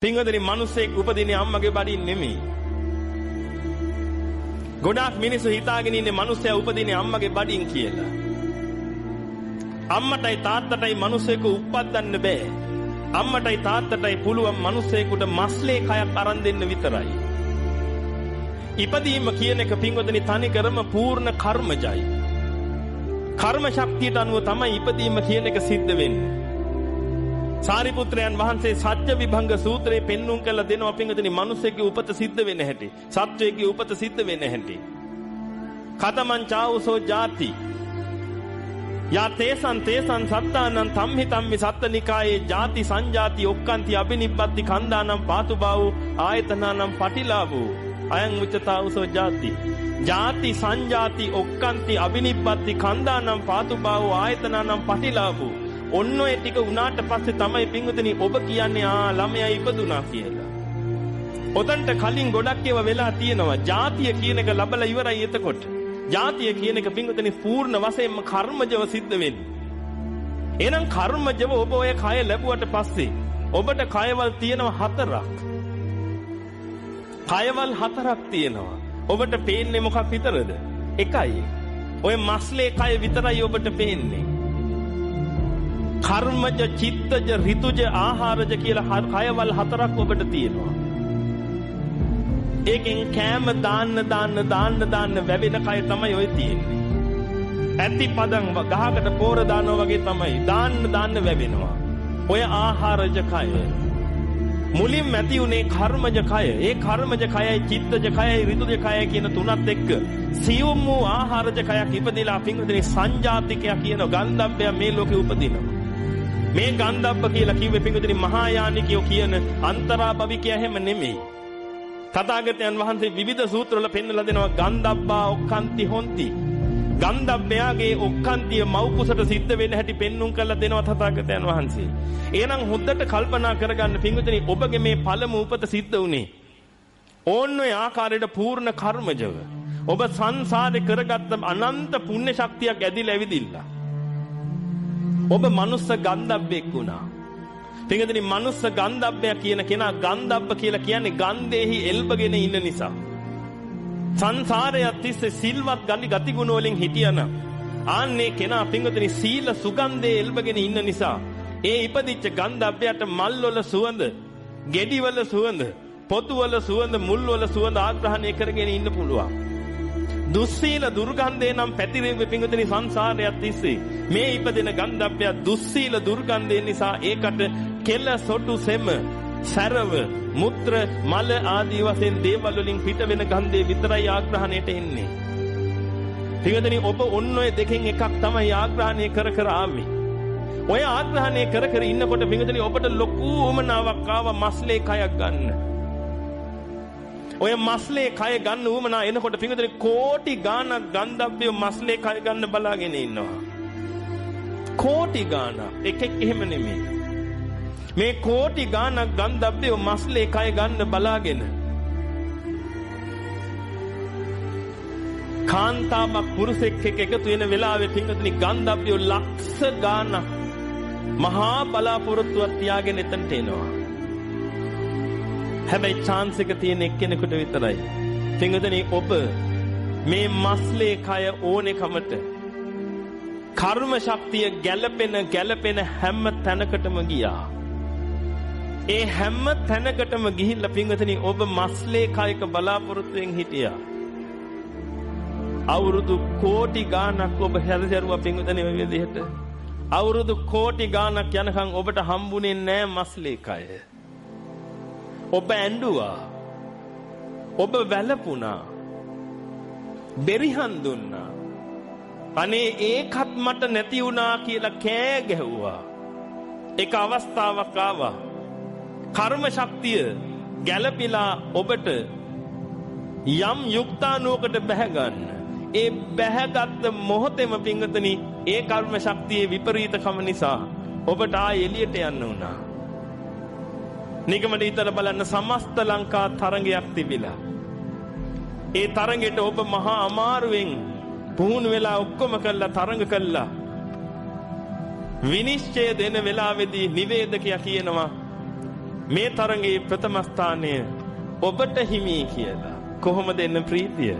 පින්වතුනි මිනිස්සෙක් උපදින්නේ අම්මගේ බඩින් නෙමෙයි. ගොඩාක් මිනිස්සු හිතාගෙන ඉන්නේ මිනිස්සයා උපදින්නේ අම්මගේ බඩින් කියලා. අම්මටයි තාත්තටයි මිනිස්සෙකු උප්පද්දන්න බෑ. අම්මටයි තාත්තටයි පුළුවන් මිනිස්සෙකුට මස්ලේ කයක් අරන් දෙන්න විතරයි. ඉපදීම කියන එක පින්වතුනි තනි කරම පූර්ණ කර්මජයි. කර්ම ශක්තියට අනුව තමයි ඉපදීම කියන එක සිද්ධ වෙන්නේ. සාරිපුත්‍රයන් වහන්සේ සත්‍ය විභංග සූත්‍රයේ පෙන්눔 කළ දෙනවා පින්වතුනි මිනිස්සෙකුගේ උපත සිද්ධ වෙන හැටි. සත්වයේ උපත සිද්ධ වෙන හැටි. කතමං චාවසෝ ජාති යා තේසං සත්තානං තම්හි තම්මි සත්තනිකායේ ජාති සංජාති ඔක්කාන්ති අබිනිබ්බති කන්දානම් පාතුබාවෝ ආයතනානම් පටිලාවෝ අයං උච්චතාවසෝ ජාති ජාති සංජාති ඔක්කාන්ති අබිනිබ්බති කන්දානම් පාතුබාවෝ ආයතනානම් පටිලාවෝ. ඔන්න ඔය ටික උනාට පස්සේ තමයි පින්වතුනි ඔබ කියන්නේ ළමයා ඉපදුනා කියලා. ඔතන්ට කලින් ගොඩක් ඒවා වෙලා තියෙනවා. ජාතිය කියන එක ලබලා ඉවරයි එතකොට. ජාතිය කියන එක පින්වතුනි පූර්ණ වශයෙන්ම කර්මජව සිද්ධ වෙන්නේ. එහෙනම් කර්මජව ඔබ ඔය කය ලැබුවට පස්සේ ඔබට කයවල් තියෙනවා 4ක්. කයවල් 4ක් තියෙනවා. ඔබට පේන්නේ මොකක් විතරද? එකයි. ඔය මස්ලේ කය විතරයි ඔබට පේන්නේ. කර්මජ, චිත්තජ, ඍතුජ, ආහාරජ කියලා කයවල් 4ක් ඔබට තියෙනවා. ඒකෙන් කෑම දාන්න වැවෙන කය තමයි ඔය තියෙන්නේ. ඇති පදන් ගහකට පෝර දානවා වගේ තමයි දාන්න වැවෙනවා. ඔය ආහාරජ කය. මුලින්ම ඇති උනේ කර්මජ කය. ඒ කර්මජ කයයි චිත්තජ කයයි ඍතුජ කයයි කියන තුනත් එක්ක සියුම් වූ ආහාරජ කයක් ඉපදිලා පින්වතුනි සංජාතිකයා කියන ගන්ධබ්බය මේ ලෝකේ උපදිනවා. මේ ගන්ධබ්බ කියලා කිව්වේ පින්වතුනි මහායානිකයෝ කියන අන්තරාභවිකය හැම නෙමෙයි. තථාගතයන් වහන්සේ විවිධ සූත්‍රවල පෙන්වලා දෙනවා ගන්ධබ්බා ඔක්칸ති හොಂತಿ. ගන්ධබ්බයාගේ ඔක්칸තිය මව්කුසට සිද්ධ වෙන්න හැටි පෙන්눔 කරලා දෙනවා තථාගතයන් වහන්සේ. එහෙනම් හොද්දට කල්පනා කරගන්න පින්වතුනි ඔබගේ මේ පළමු උපත සිද්ධ වුණේ ඕන්න ඔය ආකාරයට පූර්ණ කර්මජව. ඔබ සංසාරේ කරගත්ත අනන්ත පුණ්‍ය ශක්තියක් ඇදිලා ඇවිදිලා. ඔබ මනුස්ස ගන්ධබ්බෙක් වුණා. පින්වතුනි මනුස්ස ගන්ධබ්බය කියන කෙනා ගන්ධබ්බ කියලා කියන්නේ ගන්ධෙහි එල්බගෙන ඉන්න නිසා. සංසාරයේ තිස්සේ සිල්වත් ගතිගුණ වලින් හිටියනම් ආන්නේ කෙනා පින්වතුනි සීල සුගන්ධයේ එල්බගෙන ඉන්න නිසා ඒ ඉපදිච්ච ගන්ධබ්බයට මල් වල සුවඳ, ගෙඩි වල සුවඳ, පොතු වල සුවඳ, මුල් වල සුවඳ ආග්‍රහණය කරගෙන ඉන්න පුළුවන්. දුස්සීල දුර්ගන්ධේ නම් පැතිරෙන්නේ පින්වතුනි සංසාරයක් තිස්සේ. මේ ඉපදෙන ගන්ධබ්බය දුස්සීල දුර්ගන්ධේ නිසා ඒකට කෙල සොටු සෙම සරව මුත්‍ර මල ආදී වශයෙන් දේවල් වලින් පිට වෙන ගන්ධේ විතරයි ආග්‍රහණයට එන්නේ. පින්වතුනි ඔබ ඔන්න ඔය දෙකෙන් එකක් තමයි ආග්‍රහණය කර ආවේ. ඔය ආග්‍රහණය කර ඉන්නකොට පින්වතුනි ඔබට ලොකු උමනාවක් ආවා මස්ලේ කයක් ගන්න. ඔය මස්ලේ කය ගන්න උවමනා එනකොට පින්වතුනි කෝටි ගාණක් ගන්ධබ්බය මස්ලේ කය ගන්න බලාගෙන ඉන්නවා. කෝටි ගාණක් එකෙක් එහෙම නෙමෙයි. මේ කෝටි ගාණක් ගන්ධබ්බය මස්ලේ කය ගන්න බලාගෙන කාන්තාවක් පුරුෂෙක් එක්ක එකතු වෙන වෙලාවේ පින්වතුනි ගන්ධබ්බය ලක්ෂ ගාණක් මහා බලාපොරොත්තුවක් තියාගෙන එතනට එනවා. හැබැයි chance එක තියෙන එක්කෙනෙකුට විතරයි. පින්වතුනි ඔබ මේ මස්ලේ කය ඕනෙකමට කර්ම ශක්තිය ගැළපෙන හැම තැනකටම ගියා. ඒ හැම තැනකටම ගිහිල්ලා පින්වතුනි ඔබ මස්ලේ කයක බලාපොරොත්තුෙන් හිටියා. අවුරුදු කෝටි ගාණක් ඔබ හැදෑරුවා පින්වතුනි මේ විදිහට. අවුරුදු කෝටි ගාණක් යනකම් ඔබට හම්බුනේ නෑ මස්ලේ කය. ඔබ ඇඬුවා. ඔබ වැළපුණා. බෙරිහන් දුන්නා. අනේ ඒකත් මට නැති වුණා කියලා කෑ ගැහුවා. එක අවස්ථාවක් ආවා. කර්ම ශක්තිය ගැළපිලා ඔබට යම් යුක්තානුවකට බැහැ ගන්න. ඒ බැහැගත් මොහොතේම පින්වතුනි ඒ කර්ම ශක්තියේ විපරීතකම නිසා ඔබට ආයෙ එළියට යන්න වුණා. නිකමට ඊතර බලන්න සමස්ත ලංකා තරඟයක් තිබිලා. ඒ තරඟෙට ඔබ මහා අමාරුවෙන් පුහුණු වෙලා ඔක්කොම කළා තරඟ කළා. විනිශ්චය දෙන වෙලාවේදී නිවේදකයා කියනවා මේ තරඟේ ප්‍රථම ස්ථානය ඔබට හිමි කියලා. කොහොමද එන්න ප්‍රීතිය?